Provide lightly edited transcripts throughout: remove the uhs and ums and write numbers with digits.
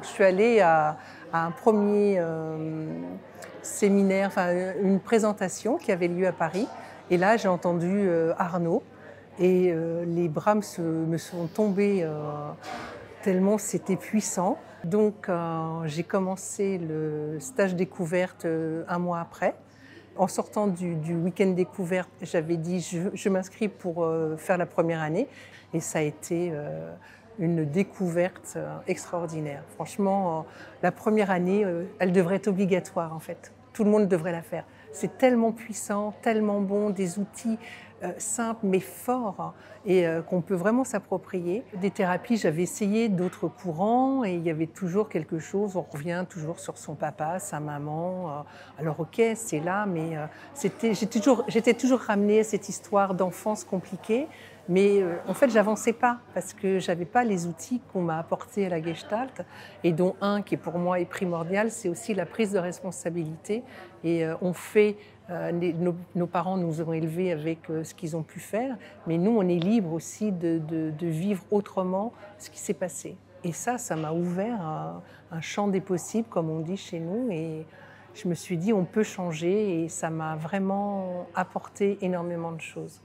Je suis allée à un premier séminaire, enfin une présentation qui avait lieu à Paris. Et là, j'ai entendu Arnaud et les bras me sont tombés tellement c'était puissant. Donc j'ai commencé le stage découverte un mois après. En sortant du week-end découverte, j'avais dit je m'inscris pour faire la première année et ça a été une découverte extraordinaire. Franchement, la première année, elle devrait être obligatoire en fait. Tout le monde devrait la faire. C'est tellement puissant, tellement bon, des outils simples mais forts et qu'on peut vraiment s'approprier. Des thérapies, j'avais essayé d'autres courants et il y avait toujours quelque chose, on revient toujours sur son papa, sa maman. Alors ok, c'est là, mais j'étais toujours ramenée à cette histoire d'enfance compliquée. Mais en fait, j'avançais pas parce que j'avais pas les outils qu'on m'a apportés à la Gestalt et dont un qui pour moi est primordial, c'est aussi la prise de responsabilité. Et nos parents nous ont élevés avec ce qu'ils ont pu faire, mais nous, on est libre aussi de vivre autrement ce qui s'est passé. Et ça m'a ouvert un champ des possibles, comme on dit chez nous. Et je me suis dit, on peut changer et ça m'a vraiment apporté énormément de choses.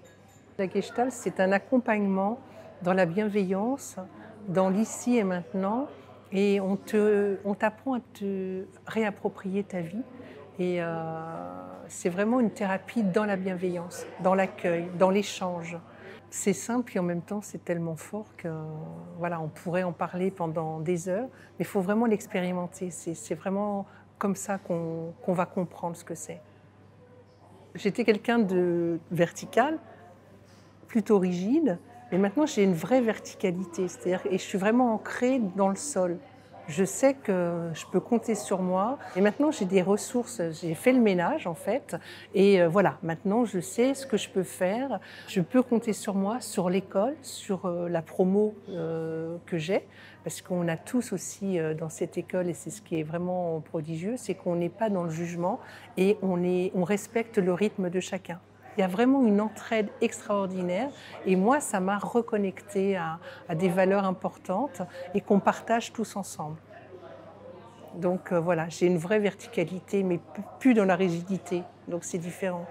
La Gestalt, c'est un accompagnement dans la bienveillance, dans l'ici et maintenant, et on t'apprend à te réapproprier ta vie. Et c'est vraiment une thérapie dans la bienveillance, dans l'accueil, dans l'échange. C'est simple et en même temps c'est tellement fort que voilà, on pourrait en parler pendant des heures, mais il faut vraiment l'expérimenter. C'est vraiment comme ça qu'on va comprendre ce que c'est. J'étais quelqu'un de vertical, plutôt rigide, mais maintenant j'ai une vraie verticalité, c'est-à-dire et je suis vraiment ancrée dans le sol. Je sais que je peux compter sur moi et maintenant j'ai des ressources, j'ai fait le ménage en fait et voilà, maintenant je sais ce que je peux faire, je peux compter sur moi, sur l'école, sur la promo que j'ai, parce qu'on a tous aussi dans cette école et c'est ce qui est vraiment prodigieux, c'est qu'on n'est pas dans le jugement et on respecte le rythme de chacun. Il y a vraiment une entraide extraordinaire et moi, ça m'a reconnectée à des valeurs importantes et qu'on partage tous ensemble. Donc voilà, j'ai une vraie verticalité, mais plus dans la rigidité, donc c'est différent.